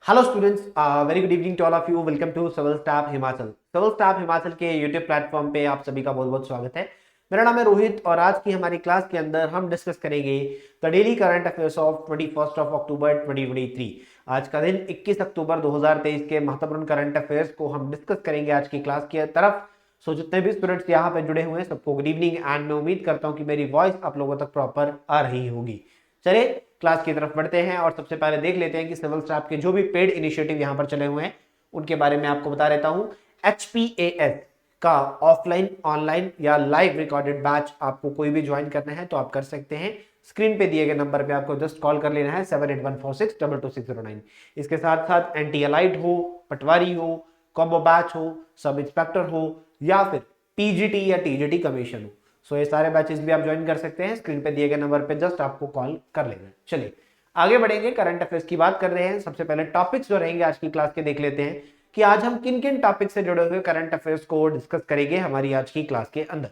Hello students, very good evening to all of you. Welcome to civil staff Himachal. Civil staff Himachal के YouTube platform पे आप सभी का बहुत बहुत स्वागत है। मेरा नाम है रोहित और आज की हमारी क्लास के अंदर हम डिस्कस करेंगे the daily current affairs of 21 of October 2023। आज का दिन 21 अक्टूबर 2023 के महत्वपूर्ण करंट अफेयर्स को हम डिस्कस करेंगे आज की क्लास की तरफ। सो जितने भी स्टूडेंट्स यहाँ पे जुड़े हुए हैं सबको गुड इवनिंग एंड मैं उम्मीद करता हूँ कि मेरी वॉइस आप लोगों तक प्रॉपर आ रही होगी। चलिए क्लास की तरफ बढ़ते हैं और सबसे पहले देख लेते हैं कि सिविल स्टाफ के जो भी पेड इनिशिएटिव यहाँ पर चले हुए हैं उनके बारे में आपको बता देता हूँ। HPAS का ऑफलाइन, ऑनलाइन या लाइव रिकॉर्डेड बैच आपको कोई भी ज्वाइन करना है तो आप कर सकते हैं। स्क्रीन पे दिए गए नंबर पे आपको जस्ट कॉल कर लेना है 7814622609। इसके साथ साथ एंटी अलाइड हो, पटवारी हो, कॉम्बो बैच हो, सब इंस्पेक्टर हो या फिर PGT या TGT कमीशन हो, सो ये सारे बैचेस भी आप ज्वाइन कर सकते हैं। स्क्रीन पे दिए गए नंबर पे जस्ट आपको कॉल कर लेना है। चलिए आगे बढ़ेंगे, करंट अफेयर्स की बात कर रहे हैं। सबसे पहले टॉपिक्स जो रहेंगे आज की क्लास के देख लेते हैं कि आज हम किन किन टॉपिक से जुड़े हुए करंट अफेयर्स को डिस्कस करेंगे हमारी आज की क्लास के अंदर।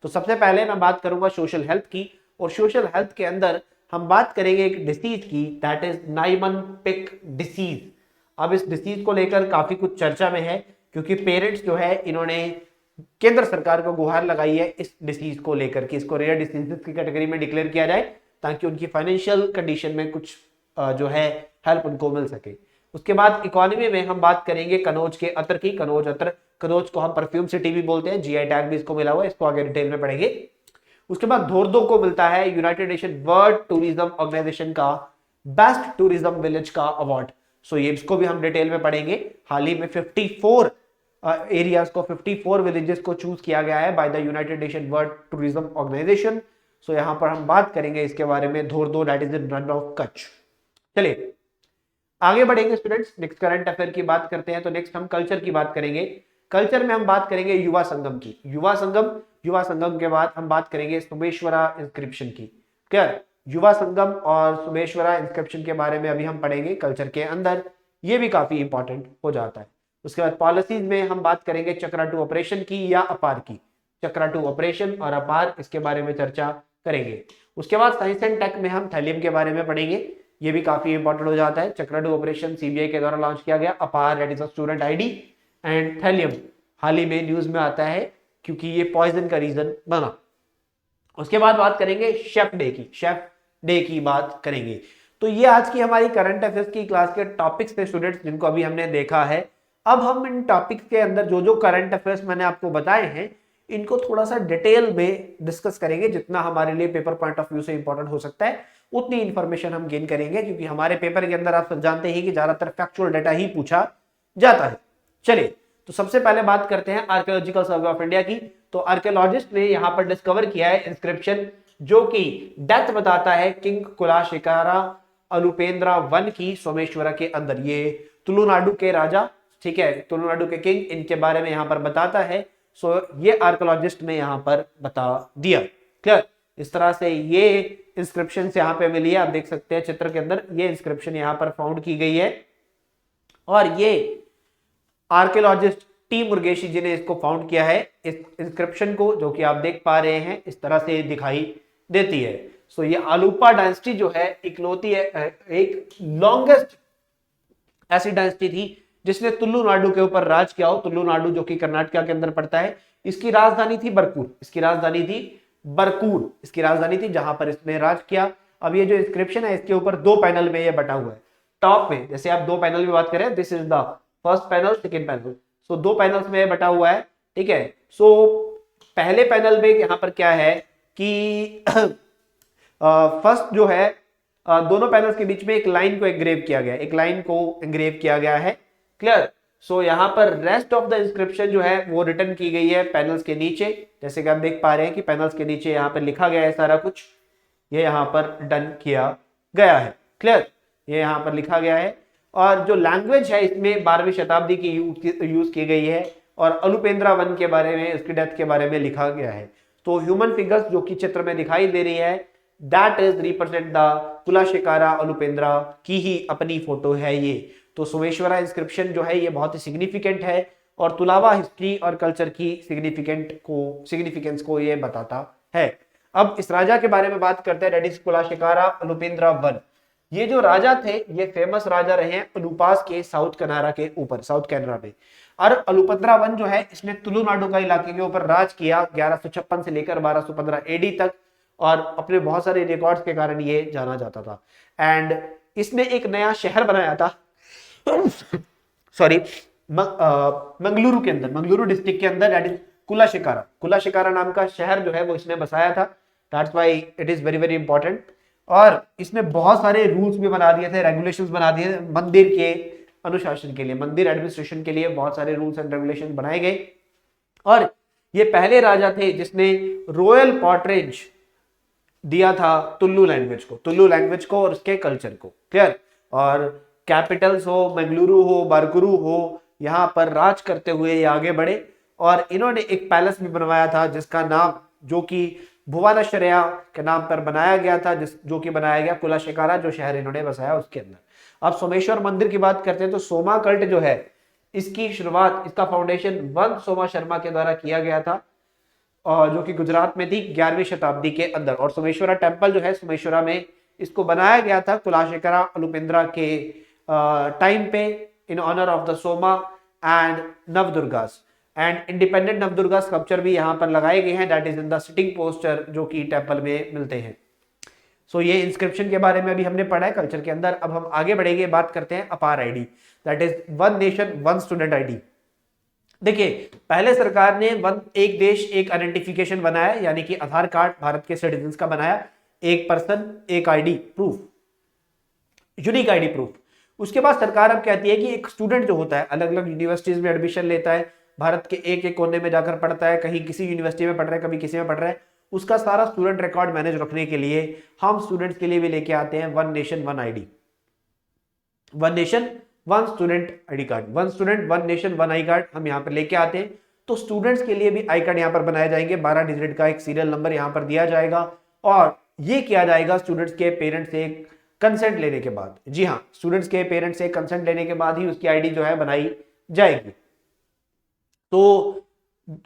तो सबसे पहले मैं बात करूंगा सोशल हेल्थ की, और सोशल हेल्थ के अंदर हम बात करेंगे एक डिसीज की, दैट इज नाइमन-पिक डिसीज। अब इस डिसीज को लेकर काफी कुछ चर्चा में है क्योंकि पेरेंट्स जो है इन्होंने केंद्र सरकार को गुहार लगाई है इस डिसीज को लेकर कि इसको रेयर डिसीजेस की कैटेगरी में डिक्लेयर किया जाए ताकि उनकी फाइनेंशियल कंडीशन में कुछ जो है हेल्प उनको मिल सके। उसके बाद इकोनॉमी में हम बात करेंगे कनौज के अतर की। कनौज अतर, कनौज को हम परफ्यूम सिटी भी बोलते हैं, GI टैग भी इसको मिला हुआ है, इसको आगे डिटेल में पढ़ेंगे। उसके बाद धोर्दो को मिलता है united nation world tourism organisation का बेस्ट टूरिज्म विलेज का अवार्ड। सो ये इसको भी हम डिटेल में पढ़ेंगे। हाल ही में 54 एरियाज को, 54 विलेजेस को चूज किया गया है by the United nation world tourism Organization. So यहां पर हम बात करेंगे इसके बारे में, Dhordo that is in Rann of Kutch. चलिए आगे बढ़ेंगे स्टूडेंट्स, नेक्स्ट करंट अफेयर की बात करते हैं। तो नेक्स्ट हम कल्चर की बात करेंगे। कल्चर में हम बात करेंगे युवा संगम की। युवा संगम के बाद हम बात करेंगे सोमेश्वरा इंस्क्रिप्शन की। क्लियर, युवा संगम और सोमेश्वरा इंस्क्रिप्शन के बारे में अभी हम पढ़ेंगे कल्चर के अंदर, ये भी काफी इंपॉर्टेंट हो जाता है। उसके बाद पॉलिसीज में हम बात करेंगे चक्रा 2 ऑपरेशन की या अपार की। चक्रा 2 ऑपरेशन और अपार, इसके बारे में चर्चा करेंगे। उसके बाद साइंस एंड टेक में हम थैलियम के बारे में पढ़ेंगे, ये भी काफी इंपॉर्टेंट हो जाता है। चक्रा 2 ऑपरेशन CBI के द्वारा लॉन्च किया गया। APAAR that is student ID and thallium हाल ही में न्यूज में आता है क्योंकि ये पॉइजन का रीजन बना। उसके बाद बात करेंगे शेफ डे की, शेफ डे की बात करेंगे। तो ये आज की हमारी करंट अफेयर्स की क्लास के टॉपिक्स थे स्टूडेंट्स, जिनको अभी हमने देखा है। अब हम इन टॉपिक्स के अंदर जो जो करंट अफेयर्स मैंने आपको बताए हैं इनको थोड़ा सा डिटेल में डिस्कस करेंगे। जितना हमारे लिए पेपर पॉइंट ऑफ व्यू से इंपॉर्टेंट हो सकता है उतनी इंफॉर्मेशन हम गेन करेंगे, क्योंकि हमारे पेपर के अंदर आप सब जानते हैं कि ज्यादातर फैक्चुअल डाटा ही पूछा जाता है। चलिए तो सबसे पहले बात करते हैं आर्कियोलॉजिकल सर्वे ऑफ इंडिया की। तो आर्कियोलॉजिस्ट ने यहाँ पर डिस्कवर किया है इंस्क्रिप्शन जो कि डेथ बताता है किंग कुलाशेखरा अनुपेंद्रा वन की सोमेश्वरा के अंदर। ये तुलुनाडु के राजा, ठीक है, तुलुनाडु के किंग, इनके बारे में यहाँ पर बताता है। सो ये आर्कियोलॉजिस्ट ने यहाँ पर बता दिया। क्लियर, इस तरह से ये इंस्क्रिप्शन यहाँ पे मिली है। आप देख सकते हैं चित्र के अंदर ये इंस्क्रिप्शन यहाँ पर फाउंड की गई है और ये आर्कियोलॉजिस्ट टी मुर्गेशी जी ने इसको फाउंड किया है। इस इंस्क्रिप्शन को जो कि आप देख पा रहे हैं इस तरह से दिखाई देती है। सो ये आलूपा डायनेस्टी जो है इकलौती है, एक लॉन्गेस्ट ऐसी डायनेस्टी थी जिसने तुलुनाडु के ऊपर राज किया हो। तुलुनाडु जो कि कर्नाटक के अंदर पड़ता है, इसकी राजधानी थी बरकूर, इसकी राजधानी थी बरकूर, इसकी राजधानी थी जहां पर इसने राज किया। अब ये जो इंस्क्रिप्शन है इसके ऊपर दो पैनल में ये बटा हुआ है। टॉप में जैसे आप दो पैनल में बात करें, this is the first panel, second panel, so दो पैनल्स में बटा हुआ है। ठीक है, सो पहले पैनल में यहां पर क्या है कि फर्स्ट जो है दोनों पैनल्स के बीच में एक लाइन को एंग्रेव किया गया है, एक लाइन को एंग्रेव किया गया है। क्लियर, सो यहाँ पर रेस्ट ऑफ द इंस्क्रिप्शन जो है वो रिटर्न की गई है पैनल्स के नीचे। जैसे कि आप देख पा रहे हैं कि पैनल्स के नीचे यहाँ पर लिखा गया है सारा कुछ, ये यहाँ पर डन किया गया है। क्लियर, ये यहाँ पर लिखा गया है और जो लैंग्वेज है इसमें 12वीं शताब्दी की यूज की गई है और अनुपेंद्रा वन के बारे में, उसकी डेथ के बारे में लिखा गया है। तो ह्यूमन फिगर्स जो कि चित्र में दिखाई दे रही है, that is represent the Kulasekara अनुपेंद्रा की ही अपनी फोटो है ये। तो सोमेश्वरा इंस्क्रिप्शन जो है ये बहुत ही सिग्निफिकेंट है और तुलावा हिस्ट्री और कल्चर की सिग्निफिकेंस को ये बताता है। अब इस राजा के बारे में बात करते हैं, दैट इज कुलाशेखरा अनुपेंद्रा वन। ये जो राजा थे ये फेमस राजा रहे हैं अनुपास के साउथ कनारा के ऊपर, साउथ कैनरा में। और अलुपंद्रा वन जो है इसने तुलुनाडु का इलाके के ऊपर राज किया 1156 से लेकर 1215 एडी तक, और अपने बहुत सारे रिकॉर्ड्स के कारण ये जाना जाता था। एंड इसने एक नया शहर बनाया था सॉरी मंगलुरु के अंदर, मंगलुरु डिस्ट्रिक्ट के अंदर, दैट इज कुलाशिकारा। कुलाशिकारा नाम का शहर जो है वो इसने बसाया था, that's why it is very very important. और इसने बहुत सारे रूल्स भी बना दिए थे, रेगुलेशंस बना दिए मंदिर के अनुशासन के लिए, मंदिर एडमिनिस्ट्रेशन के लिए बहुत सारे रूल्स एंड रेगुलेशन बनाए गए। और ये पहले राजा थे जिसने रॉयल पॉर्ट्रेज दिया था तुलु लैंग्वेज को और उसके कल्चर को, क्लियर। और कैपिटल्स हो, मंगलुरु हो, बारकुरु हो, यहाँ पर राज करते हुए ये आगे बढ़े। और इन्होंने एक पैलेस भी बनवाया था जिसका नाम, जो कि भुवनेश्वरिया के नाम पर बनाया गया था, जो कि बनाया गया कुलाशिकारा, जो शहर इन्होंने बसाया उसके अंदर। अब सोमेश्वर मंदिर की बात करते हैं तो सोमा कल्ट जो है इसकी शुरुआत, इसका फाउंडेशन वन सोमा शर्मा के द्वारा किया गया था, और जो कि गुजरात में थी 11वीं शताब्दी के अंदर। और सोमेश्वरा टेम्पल जो है सोमेश्वरा में, इसको बनाया गया था कुलाशिकारा अलुपेंद्रा के टाइम पे, in honour of the Soma and नवदुर्गास। एंड इंडिपेंडेंट नवदुर्गा स्कल्पचर भी यहाँ पर लगाए गए हैं, that is in the sitting poster, जो कि टेम्पल में मिलते हैं। सो ये इंस्क्रिप्शन के बारे में अभी हमने पढ़ा है कल्चर के अंदर। अब हम आगे बढ़ेंगे, बात करते हैं अपार ID, that is one nation one student ID. देखिए पहले सरकार ने एक देश एक आइडेंटिफिकेशन बनाया, यानी कि आधार कार्ड भारत के सिटीजन्स का बनाया, एक पर्सन एक ID proof, unique ID proof. उसके बाद सरकार अब कहती है कि एक स्टूडेंट जो होता है अलग अलग यूनिवर्सिटीज में एडमिशन लेता है, भारत के एक एक कोने में जाकर पढ़ता है, कहीं किसी यूनिवर्सिटी में पढ़ रहा है, कभी किसी में पढ़ रहा है, उसका सारा स्टूडेंट रिकॉर्ड मैनेज रखने के लिए हम स्टूडेंट्स के लिए भी लेके आते हैं one nation one ID, one nation one student ID card, one student one nation one I card हम यहाँ पर लेके आते हैं। तो स्टूडेंट्स के लिए भी आई कार्ड यहाँ पर बनाए जाएंगे, 12 डिजिट का एक सीरियल नंबर यहाँ पर दिया जाएगा, और ये किया जाएगा स्टूडेंट्स के पेरेंट्स से कंसेंट लेने के बाद। जी हाँ, स्टूडेंट्स के पेरेंट्स से कंसेंट लेने के बाद ही उसकी आईडी जो है बनाई जाएगी। तो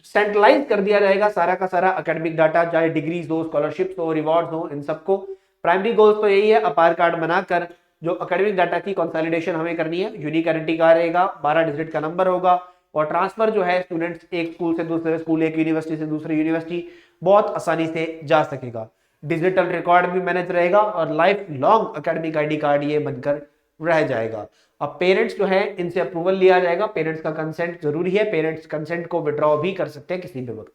सेंट्रलाइज कर दिया जाएगा सारा का सारा एकेडमिक डाटा, चाहे डिग्रीज हो, स्कॉलरशिप्स हो, रिवॉर्ड्स हो, इन सबको। प्राइमरी गोल्स तो यही है, अपार कार्ड बनाकर जो एकेडमिक डाटा की कंसोलिडेशन हमें करनी है, यूनिक आइडेंटिटी कार्ड रहेगा, 12 डिजिट का नंबर होगा, और ट्रांसफर जो है स्टूडेंट्स एक स्कूल से दूसरे स्कूल, एक यूनिवर्सिटी से दूसरी यूनिवर्सिटी बहुत आसानी से जा सकेगा। डिजिटल रिकॉर्ड भी मैनेज रहेगा, और life long academic ID card ये बनकर रह जाएगा। अब पेरेंट्स जो है इनसे अप्रूवल लिया जाएगा, पेरेंट्स का कंसेंट जरूरी है, पेरेंट्स कंसेंट को विड्रॉ भी कर सकते हैं किसी भी वक्त।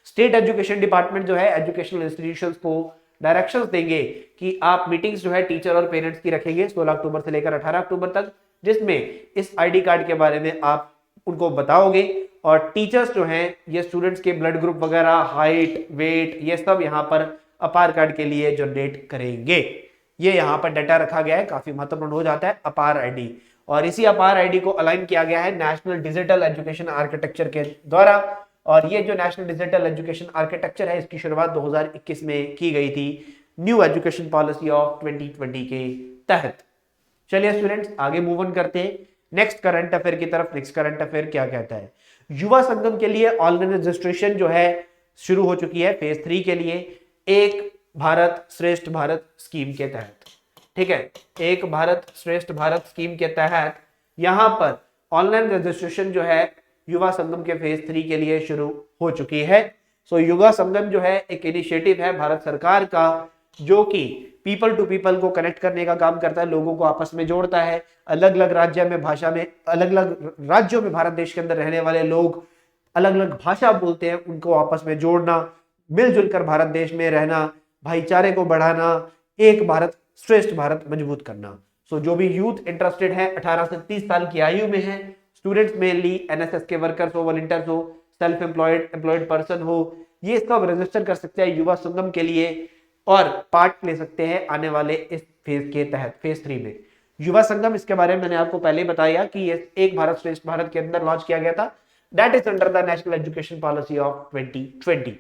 स्टेट एजुकेशन डिपार्टमेंट जो है एजुकेशनल इंस्टीट्यूशंस को डायरेक्शंस देंगे कि आप मीटिंग्स जो है टीचर और पेरेंट्स की रखेंगे 16 अक्टूबर से लेकर 18 अक्टूबर तक, जिसमें इस आईडी कार्ड के बारे में आप उनको बताओगे, और टीचर्स जो हैं ये स्टूडेंट्स के ब्लड ग्रुप वगैरह, हाइट, वेट, ये सब यहाँ पर अपार कार्ड के लिए जनरेट करेंगे। ये यहाँ पर डाटा रखा गया है, काफी महत्वपूर्ण हो जाता है अपार आईडी। और इसी अपार आईडी को अलाइन किया गया है नेशनल डिजिटल एजुकेशन आर्किटेक्चर के द्वारा, और ये जो नेशनल डिजिटल एजुकेशन आर्किटेक्चर है इसकी शुरुआत 2021 में की गई थी न्यू एजुकेशन पॉलिसी ऑफ 2020 के तहत। चलिए स्टूडेंट्स आगे मूव ऑन करते हैं नेक्स्ट करंट अफेयर की तरफ। नेक्स्ट करंट अफेयर क्या कहता है, युवा संगम के लिए ऑनलाइन रजिस्ट्रेशन जो है शुरू हो चुकी है फेज 3 के लिए, एक भारत श्रेष्ठ भारत स्कीम के तहत। ठीक है, एक भारत श्रेष्ठ भारत स्कीम के तहत यहां पर ऑनलाइन रजिस्ट्रेशन जो है युवा संगम के फेज 3 के लिए शुरू हो चुकी है। सो युवा संगम जो है एक इनिशिएटिव है भारत सरकार का, जो कि पीपल टू पीपल को कनेक्ट करने का काम करता है, लोगों को आपस में जोड़ता है। अलग अलग राज्य में भाषा में, अलग अलग राज्यों में भारत देश के अंदर रहने वाले लोग अलग अलग भाषा बोलते हैं, उनको आपस में जोड़ना, मिलजुल कर भारत देश में रहना, भाईचारे को बढ़ाना, एक भारत श्रेष्ठ भारत मजबूत करना। सो जो भी यूथ इंटरेस्टेड है 18 से 30 साल की आयु में है, स्टूडेंट्स मेनली, एनएसएस के वर्कर्स हो, वॉलंटियर्स हो, सेल्फ एम्प्लॉयड पर्सन हो, ये सब रजिस्टर कर सकते हैं युवा संगम के लिए और पार्ट ले सकते हैं आने वाले इस फेज के तहत, फेज 3 में। युवा संगम, इसके बारे में मैंने आपको पहले बताया कि ये एक भारत श्रेष्ठ भारत के अंदर लॉन्च किया गया था, that is under the National Education Policy of 2020।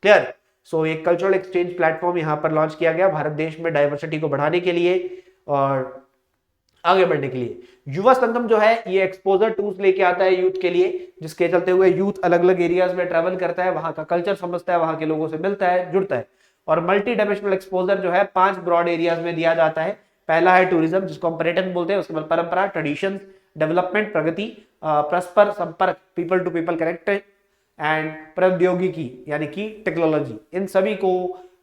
Clear. So एक कल्चरल एक्सचेंज प्लेटफॉर्म यहाँ पर लॉन्च किया गया भारत देश में डाइवर्सिटी को बढ़ाने के लिए और आगे बढ़ने के लिए। युवा संगम जो है ये एक्सपोजर टूल्स लेके आता है यूथ के लिए, जिसके चलते हुए यूथ अलग अलग एरियाज में ट्रैवल करता है, वहां का कल्चर समझता है, वहां के लोगों से मिलता है, जुड़ता है। और मल्टी डायमेंशनल एक्सपोजर जो है 5 ब्रॉड एरियाज में दिया जाता है, पहला है टूरिज्म, जिसको हम पर्यटन बोलते हैं, उसके बाद परंपरा, ट्रेडिशन, डेवलपमेंट, प्रगति, परस्पर संपर्क, people to people connect, and प्रौद्योगिकी यानी कि टेक्नोलॉजी। इन सभी को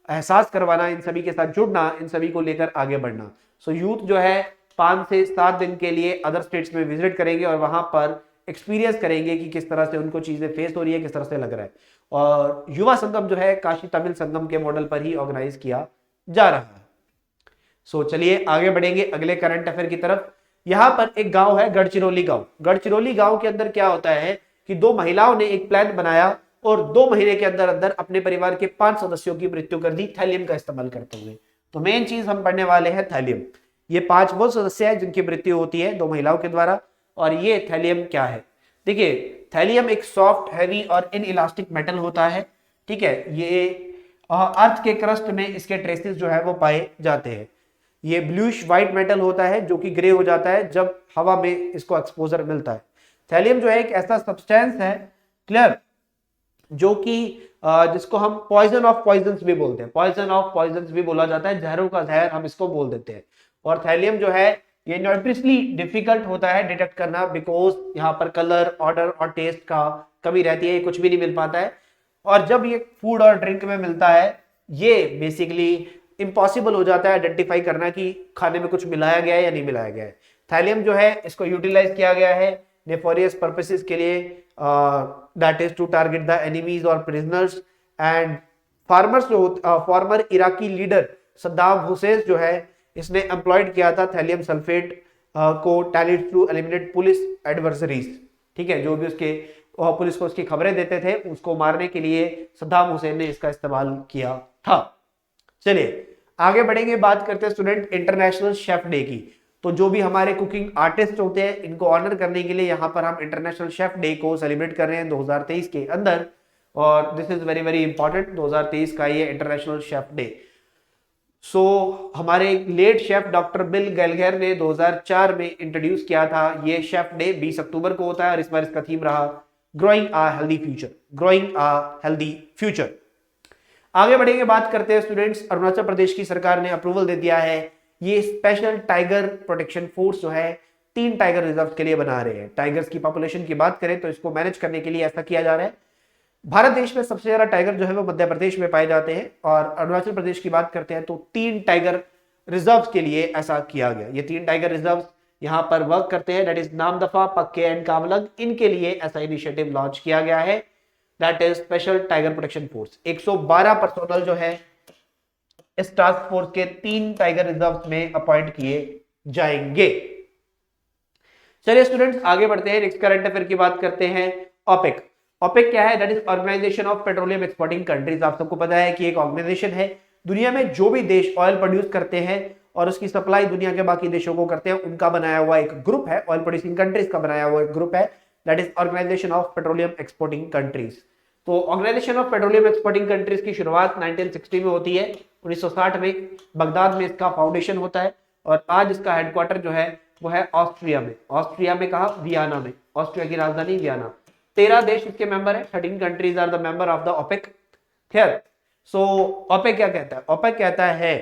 एहसास करवाना, इन सभी के साथ जुड़ना, इन सभी को लेकर आगे बढ़ना। सो यूथ जो है 5 से 7 दिन के लिए अदर स्टेट्स में विजिट करेंगे और वहां पर एक्सपीरियंस करेंगे कि किस तरह से उनको चीजें फेस हो रही है, किस तरह से लग रहा है। और युवा संगम जो है काशी तमिल संगम के मॉडल पर ही ऑर्गेनाइज किया जा रहा है। सो चलिए आगे बढ़ेंगे अगले करंट अफेयर की तरफ। यहां पर एक गांव है गढ़चिरौली गांव। गढ़चिरौली गांव के अंदर क्या होता है कि 2 महिलाओं ने एक प्लान बनाया और 2 महीने के अंदर अंदर अपने परिवार के 5 सदस्यों की मृत्यु कर दी थैलियम का इस्तेमाल करते हुए। तो मेन चीज हम पढ़ने वाले हैं थैलियम। ये 5 वो सदस्य हैं जिनकी मृत्यु होती है 2 महिलाओं के द्वारा। और ये थैलियम क्या है? देखिए, थैलियम एक सॉफ्ट, हैवी और इनइलास्टिक मेटल होता है। ठीक है, ये अर्थ के क्रस्ट में इसके ट्रेसेस जो है वो पाए जाते हैं। ये ब्लूइश व्हाइट मेटल होता है जो कि ग्रे हो जाता है जब हवा में इसको एक्सपोजर मिलता है। थैलियम जो है एक ऐसा सब्सटेंस है, क्लियर, जो कि जिसको हम पॉइजन ऑफ पॉइजन्स भी बोलते हैं। पॉइजन ऑफ पॉइजन्स भी बोला जाता है, जहरों का जहर हम इसको बोल देते हैं। और थैलियम जो है ये नोटरियसली डिफिकल्ट होता है डिटेक्ट करना, बिकॉज यहाँ पर कलर, ऑर्डर और टेस्ट का कमी रहती है, कुछ भी नहीं मिल पाता है। और जब ये फूड और ड्रिंक में मिलता है, ये बेसिकली इम्पॉसिबल हो जाता है आइडेंटिफाई करना कि खाने में कुछ मिलाया गया है या नहीं मिलाया गया है। थैलियम जो है इसको यूटिलाइज किया गया है नेफोरियस पर्पसेस के लिए, that is to target the enemies और प्रिजनर्स एंड फार्मर्स। जो former Iraqi leader Saddam Hussein जो है इसने एम्प्लॉयड किया था थैलियम सल्फेट को talent to eliminate police adversaries. ठीक है, जो भी उसके पुलिस को उसकी खबरें देते थे उसको मारने के लिए सद्दाम हुसैन ने इसका इस्तेमाल किया था। चलिए आगे बढ़ेंगे, बात करते हैं स्टूडेंट इंटरनेशनल शेफ डे की। तो जो भी हमारे कुकिंग आर्टिस्ट होते हैं इनको ऑनर करने के लिए यहाँ पर हम इंटरनेशनल शेफ डे को सेलिब्रेट कर रहे हैं 2023 के अंदर। और this is very very important, 2023 का ये इंटरनेशनल शेफ डे। सो हमारे लेट शेफ डॉक्टर बिल गैलगेर ने 2004 में इंट्रोड्यूस किया था ये शेफ डे। 20 अक्टूबर को होता है और इस बार इसका थीम रहा growing a healthy future. Growing a healthy future. आगे बढ़ेंगे, बात करते हैं स्टूडेंट्स, अरुणाचल प्रदेश की सरकार ने अप्रूवल दे दिया है। ये स्पेशल टाइगर प्रोटेक्शन फोर्स जो है 3 टाइगर रिजर्व के लिए बना रहे हैं। टाइगर्स की पॉपुलेशन की बात करें तो इसको मैनेज करने के लिए ऐसा किया जा रहा है। भारत देश में सबसे ज्यादा टाइगर जो है वो मध्य प्रदेश में पाए जाते हैं और अरुणाचल प्रदेश की बात करते हैं तो 3 टाइगर रिजर्व के लिए ऐसा किया गया। ये 3 टाइगर रिजर्व यहाँ पर वर्क करते हैं, दैट इज नामदफा, पक्के एंड कामलंग। इनके लिए ऐसा इनिशिएटिव लॉन्च किया गया है, that is special tiger protection force. 112 personnel जो है इस टास्क फोर्स के 3 टाइगर रिजर्व में अपॉइंट किए जाएंगे। चलिए स्टूडेंट्स आगे बढ़ते हैं, नेक्स्ट करंट अफेयर की बात करते हैं। ओपेक। ओपेक क्या है? That is organisation of petroleum exporting countries. आप सबको पता है कि एक ऑर्गेनाइजेशन है, दुनिया में जो भी देश ऑयल प्रोड्यूस करते हैं और उसकी सप्लाई दुनिया के बाकी देशों को करते हैं, उनका बनाया हुआ एक ग्रुप है, ऑयल प्रोड्यूसिंग कंट्रीज का बनाया हुआ एक ग्रुप है, that is organisation of petroleum exporting Countries. तो Organization of petroleum exporting Countries की शुरुआत 1960 में होती है। 1960 में बगदाद में इसका फाउंडेशन होता है और आज इसका हेडक्वार्टर जो है वो है ऑस्ट्रिया में। ऑस्ट्रिया में कहा? वियना में। ऑस्ट्रिया की राजधानी वियना। 13 देश इसके मेंबर है, 13 countries are the member of the OPEC. Clear? So OPEC क्या कहता है? ओपेक कहता है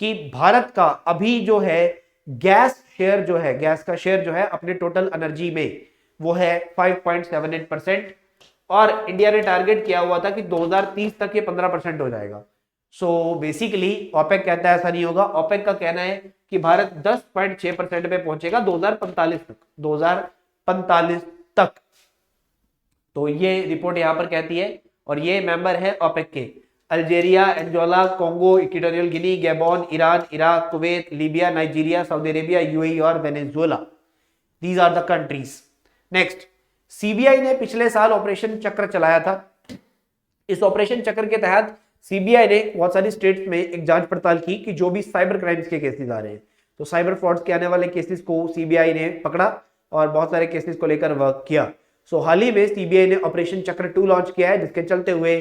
कि भारत का अभी जो है गैस शेयर जो है, गैस का शेयर जो है अपने टोटल एनर्जी में वो है 5.78% और इंडिया ने टारगेट किया हुआ था कि 2030 तक ये 15% हो जाएगा। सो बेसिकली ओपेक कहता है ऐसा नहीं होगा। ओपेक का कहना है कि भारत 10.6% पे पहुंचेगा 2045 तक। 2045 तक। तो ये रिपोर्ट यहां पर कहती है और ये मेंबर है ओपेक के Algeria, Angola, Congo, Equatorial Guinea, Gabon, Iran, Iraq, Kuwait, Libya, Nigeria, Saudi Arabia, UAE और Venezuela. These are the countries. Next, CBI ने पिछले साल ऑपरेशन चक्र चलाया था। इस ऑपरेशन चक्र के तहत सीबीआई ने बहुत सारी स्टेट्स में एक जांच पड़ताल की कि जो भी साइबर क्राइम्स के केसेस आ रहे हैं, तो साइबर फ्रॉड्स के आने वाले केसेस को सीबीआई ने पकड़ा और बहुत सारे केसेस को लेकर वर्क किया। सो हाल ही में सीबीआई ने ऑपरेशन चक्र 2 लॉन्च किया है, जिसके चलते हुए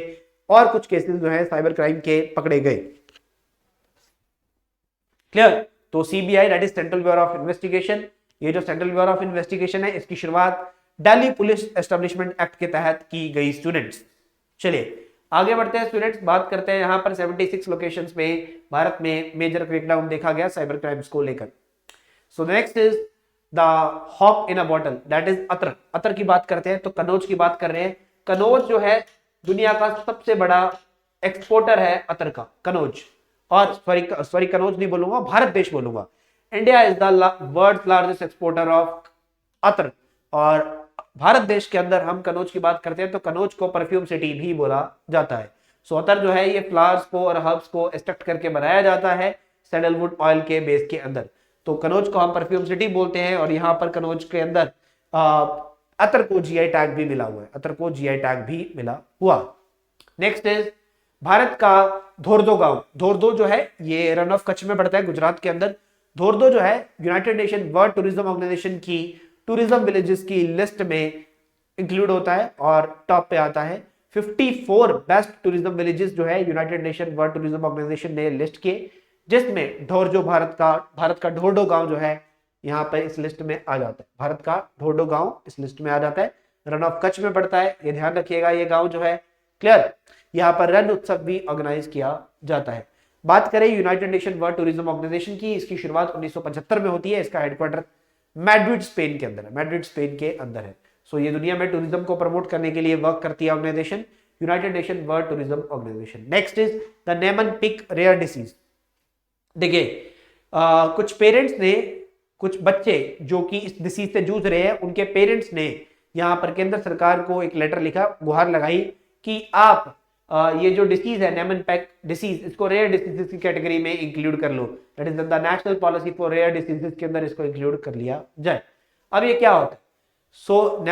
और कुछ केसेस जो है साइबर क्राइम के पकड़े गए। क्लियर? तो CBI that is central bureau of investigation. ये जो सेंट्रल ब्यूरो ऑफ इन्वेस्टिगेशन है इसकी शुरुआत दिल्ली पुलिस एस्टेब्लिशमेंट एक्ट के तहत की गई। स्टूडेंट्स चलिए आगे बढ़ते हैं स्टूडेंट्स, बात करते हैं यहाँ पर 76 लोकेशंस में भारत में मेजर क्रैकडाउन देखा गया साइबर क्राइम्स को लेकर। So next is the hope in a bottle, that is attar. Attar की बात करते हैं तो कनौज की बात कर रहे हैं। कनौज जो है दुनिया का सबसे बड़ा एक्सपोर्टर है अतर का, कनौज। और सॉरी कनौज नहीं बोलूंगा, भारत देश बोलूंगा। India is the world largest exporter of attar. और भारत देश के अंदर हम कनौज की बात करते हैं तो कनौज को परफ्यूम सिटी भी बोला जाता है। सो अतर जो है ये फ्लावर्स को और हर्ब्स को एक्सट्रैक्ट करके बनाया जाता है सैंडलवुड ऑयल के बेस के अंदर। तो कनौज को हम परफ्यूम सिटी बोलते हैं और यहाँ पर कनौज के अंदर अतर को जीआई टैग भी मिला हुआ है, अतर को जीआई टैग भी मिला हुआ। नेक्स्ट इज भारत का धोर्दो गांव। धोर्दो जो है ये रन ऑफ कच्छ में पड़ता है गुजरात के अंदर। धोर्दो जो है united nation world tourism organisation की टूरिज्म विलेजेस की लिस्ट में इंक्लूड होता है और टॉप पे आता है। 54 बेस्ट टूरिज्म विलेजेस जो है united nation world tourism organisation ने लिस्ट किए, जिसमें धोर्दो भारत का ढोर्डो गांव जो है यहाँ पर इस लिस्ट में आ जाता है। भारत का ढोर्डो गांव इस लिस्ट में आ जाता है, रन ऑफ कच्छ में पड़ता है, ये ध्यान रखिएगा ये गांव जो है। क्लियर, यहाँ पर रण उत्सव भी ऑर्गेनाइज किया जाता है। बात करें united nation world tourism organisation की, इसकी शुरुआत 1975 में होती है। इसका हेडक्वार्टर मैड्रिड स्पेन के अंदर है, मैड्रिड स्पेन के अंदर है। सो ये दुनिया में टूरिज्म को प्रमोट करने के लिए वर्क करती है organisation, united nation world tourism organisation. Next is the Niemann Pick rare disease. देखिए कुछ पेरेंट्स ने, कुछ बच्चे जो कि इस डिसीज से जूझ रहे हैं, उनके पेरेंट्स ने यहाँ पर केंद्र सरकार को एक लेटर लिखा, गुहार लगाई कि आप ये जो डिसीज है नेमन-पिक डिसीज, इसको रेयर डिसीजेस की कैटेगरी में इंक्लूड कर लो। That is the National Policy for Rare Diseases के अंदर इसको इंक्लूड कर लिया जाए। अब ये क्या होता है? So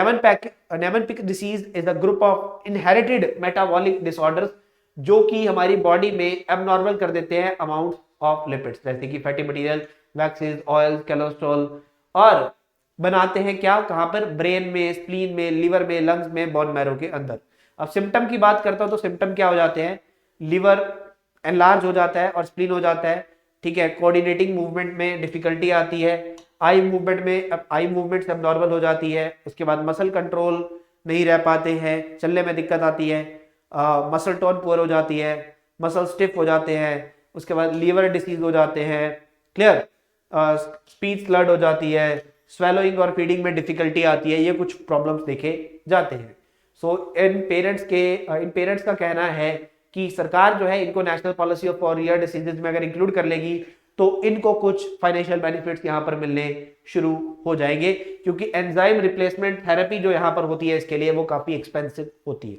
Niemann Pick disease is a group of inherited metabolic disorders जो कि हमारी बॉडी में एबनॉर्मल कर देते हैं अमाउंट ऑफ लिपिड्स, जैसे कि fatty material, waxes, oil, cholesterol, और बनाते हैं क्या, कहां पर? ब्रेन में, स्प्लीन में, लिवर में, लंग्स में, बोन मैरो के अंदर। अब सिम्टम की बात करता हूं तो सिम्टम क्या हो जाते हैं? लिवर एनलार्ज हो जाता है और स्प्लीन हो जाता है, ठीक है। कोऑर्डिनेटिंग मूवमेंट में डिफिकल्टी आती है, आई मूवमेंट एबनॉर्मल हो जाती है। उसके बाद मसल कंट्रोल नहीं रह पाते हैं, चलने में दिक्कत आती है, मसल टोन पुअर हो जाती है, मसल स्टिफ हो जाते हैं। उसके बाद लीवर डिसीज हो जाते हैं, क्लियर, स्पीच स्लर्ड हो जाती है, स्वेलोइंग और फीडिंग में डिफिकल्टी आती है। ये कुछ प्रॉब्लम्स देखे जाते हैं। सो इन पेरेंट्स का कहना है कि सरकार जो है इनको national policy of for rare diseases में अगर इंक्लूड कर लेगी तो इनको कुछ फाइनेंशियल बेनिफिट्स यहाँ पर मिलने शुरू हो जाएंगे, क्योंकि एंजाइम रिप्लेसमेंट थेरेपी जो यहाँ पर होती है इसके लिए वो काफी एक्सपेंसिव होती है।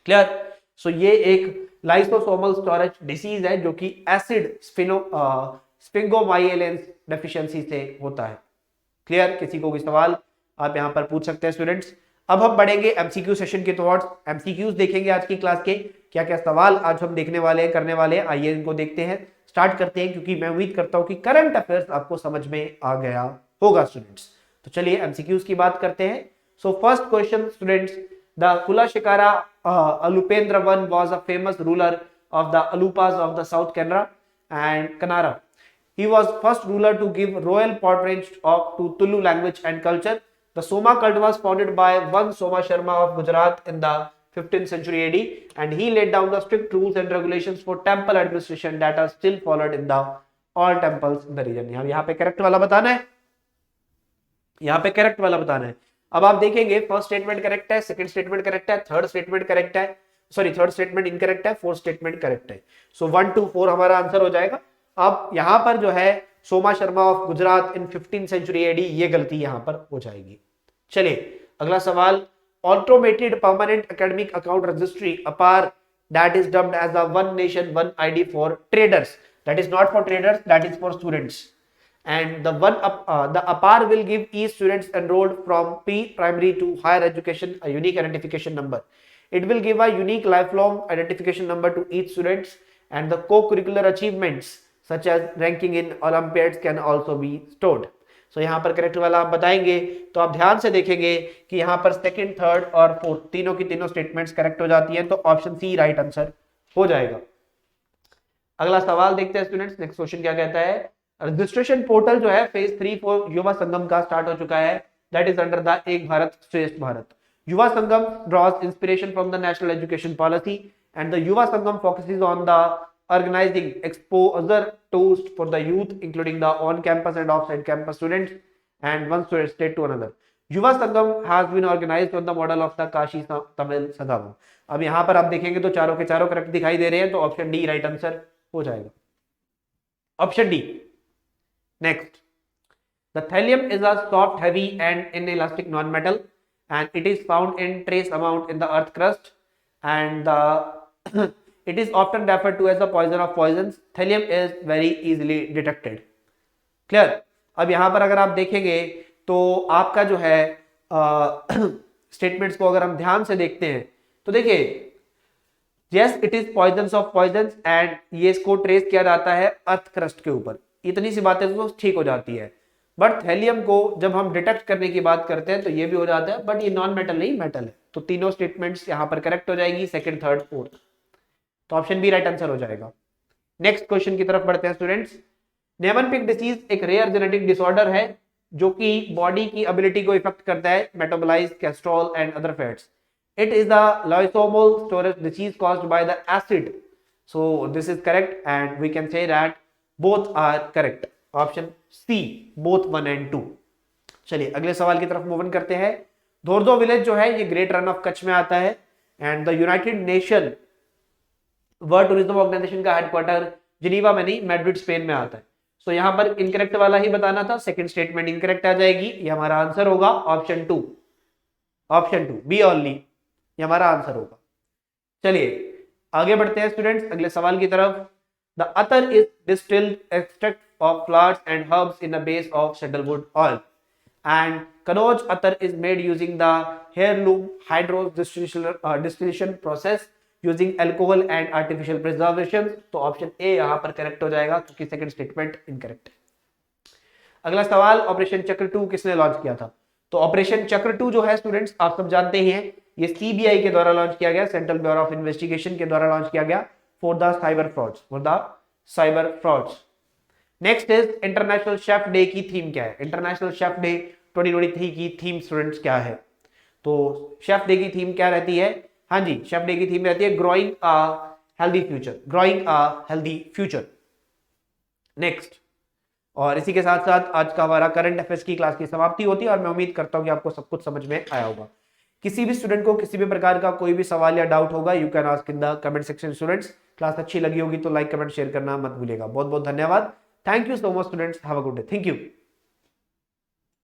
क्लियर। सो ये एक लाइसोसोमल स्टोरेज डिसीज है जो कि एसिड स्फिंगोमाइलिन डेफिशिएंसी से होता है। क्लियर। किसी को कोई सवाल आप यहाँ पर पूछ सकते हैं स्टूडेंट्स। अब हम बढ़ेंगे एमसीक्यू सेशन के थॉट्स, एमसीक्यूज देखेंगे आज की क्लास के, क्या क्या सवाल आज हम देखने वाले हैं, करने वाले हैं। आइए इनको देखते हैं, स्टार्ट करते हैं, क्योंकि मैं उम्मीद करता हूं कि करंट अफेयर्स आपको समझ में आ गया होगा स्टूडेंट्स। तो चलिए एमसीक्यूज की बात करते हैं। So first question students, the Kulashekhara Alupendra one was a famous ruler of the Alupas of the South Kanara. He was first ruler to give royal patronage to Tulu language and culture. The Soma cult was founded by one Soma Sharma of Gujarat in the 15th century AD, and he laid down the strict rules and regulations for temple administration that are still followed in the all temples in the region. यहाँ पे correct वाला बताना है, यहाँ पे correct वाला बताना है। अब आप देखेंगे फर्स्ट स्टेटमेंट करेक्ट है, सेकंड स्टेटमेंट करेक्ट है, थर्ड स्टेटमेंट करेक्ट है, सॉरी थर्ड स्टेटमेंट इनकरेक्ट है, फोर्थ स्टेटमेंट करेक्ट है। सो 1 2 4 हमारा आंसर हो जाएगा। अब यहां पर जो है Soma Sharma of Gujarat in 15th century AD, ये गलती यहां पर हो जाएगी। चलिए अगला सवाल, automated permanent academic account registry APAAR that is dubbed as a one nation one ID for traders, that is not for traders, that is for students, and the APAR will give each students enrolled from pre-primary to higher education a unique identification number. It will give a unique lifelong identification number to each students, and the co-curricular achievements such as ranking in Olympiads can also be stored. So यहाँ पर correct वाला आप बताएंगे तो आप ध्यान से देखेंगे कि यहाँ पर सेकंड, थर्ड और फोर्थ तीनों की तीनों स्टेटमेंट्स करेक्ट हो जाती हैं, तो ऑप्शन सी राइट आंसर हो जाएगा। अगला सवाल देखते हैं स्टूडेंट्स, नेक्स्ट क्वेश्चन क्या कहता है। रजिस्ट्रेशन पोर्टल जो है फेज 3 फॉर युवा संगम का स्टार्ट हो चुका है, दैट इज अंडर द एक भारत श्रेष्ठ Bharat. Yuva Sangam draws inspiration from the national education policy, and the Yuva Sangam focuses on the organizing exposure tours for the youth, including the on-campus and off-campus students, and one state to another. Yuva Sangam has been organized on the model of the Kashi Tamil संगम. अब यहाँ पर आप देखेंगे तो चारों के चारों correct दिखाई दे रहे हैं, तो ऑप्शन डी राइट आंसर हो जाएगा. Option D. Next, the thallium is a soft, heavy and inelastic non-metal, and it is found in trace amount in the earth crust, and it is often referred to as the poison of poisons. Thallium is very easily detected. Clear? अब यहाँ पर अगर आप देखेंगे तो आपका जो है स्टेटमेंट्स को अगर हम ध्यान से देखते हैं तो देखिए, yes it is poisons of poisons, and ये इसको ट्रेस किया जाता है अर्थ क्रस्ट के ऊपर. इतनी सी बातें तो ठीक हो जाती है. बट थैलियम को जब हम डिटेक्ट करने की बात करते हैं तो ये भी हो जाता है, बट ये नॉन मेटल नहीं मेटल है. तो तीनों स्टेटमेंट्स यहाँ पर करेक्ट हो जाएगी, सेकंड, थर्ड, फोर्थ. तो ऑप्शन बी राइट आंसर हो जाएगा. नेक्स्ट क्वेश्चन की तरफ बढ़ते हैं स्टूडेंट्स. नेवनपिक डिसीज एक रेयर जेनेटिक डिसऑर्डर है जो कि बॉडी की एबिलिटी को इफेक्ट करता है metabolise cholesterol and other fats. It is the lysosomal storage disease caused by the acid. So this is correct and we can say that both are correct. Option C, both 1 and 2. चलिए अगले सवाल की तरफ move on करते हैं. धोरदो village जो है ये ग्रेट रन ऑफ कच्छ में आता है, and the United nation world tourism organisation का हेडक्वार्टर जिनीवा में नहीं, मैड्रिड स्पेन में आता है. सो यहां पर इनकरेक्ट वाला ही बताना था, सेकंड स्टेटमेंट इनकरेक्ट आ जाएगी. ये हमारा आंसर होगा ऑप्शन 2. ऑप्शन 2 बी ओनली, ये हमारा आंसर होगा. चलिए आगे बढ़ते हैं स्टूडेंट्स अगले सवाल की तरफ. The attar is distilled extract of flowers and herbs in the base of sandalwood oil, and Kanoj atar is made using the heirloom distillation process using alcohol and artificial preservations. तो option A यहाँ पर correct हो जाएगा क्योंकि second statement incorrect है. अगला सवाल, operation चक्र 2 किसने लॉन्च किया था? तो ऑपरेशन चक्र 2 जो है स्टूडेंट्स आप सब जानते ही हैं, ये सीबीआई के द्वारा लॉन्च किया गया, सेंट्रल ब्यूरो ऑफ इन्वेस्टिगेशन के द्वारा लॉन्च किया गया for the cyber frauds. Next is international chef day की थीम क्या है? इंटरनेशनल शेफ डे 2023 की थीम स्टूडेंट्स क्या है? तो शेफ डे की थीम क्या रहती है? हाँ जी, शेफ डे की थीम रहती है growing a healthy future. Growing a healthy future. Next, और इसी के साथ साथ आज का हमारा करंट अफेयर्स की क्लास की समाप्ति होती है, और मैं उम्मीद करता हूं कि आपको सब कुछ समझ में आया होगा. किसी भी स्टूडेंट को किसी भी प्रकार का कोई भी सवाल या डाउट होगा, you can ask in the comment section. Students class अच्छी लगी होगी तो लाइक, कमेंट, शेयर करना मत भूलिएगा. बहुत बहुत धन्यवाद. Thank you so much students. Have a good day. Thank you.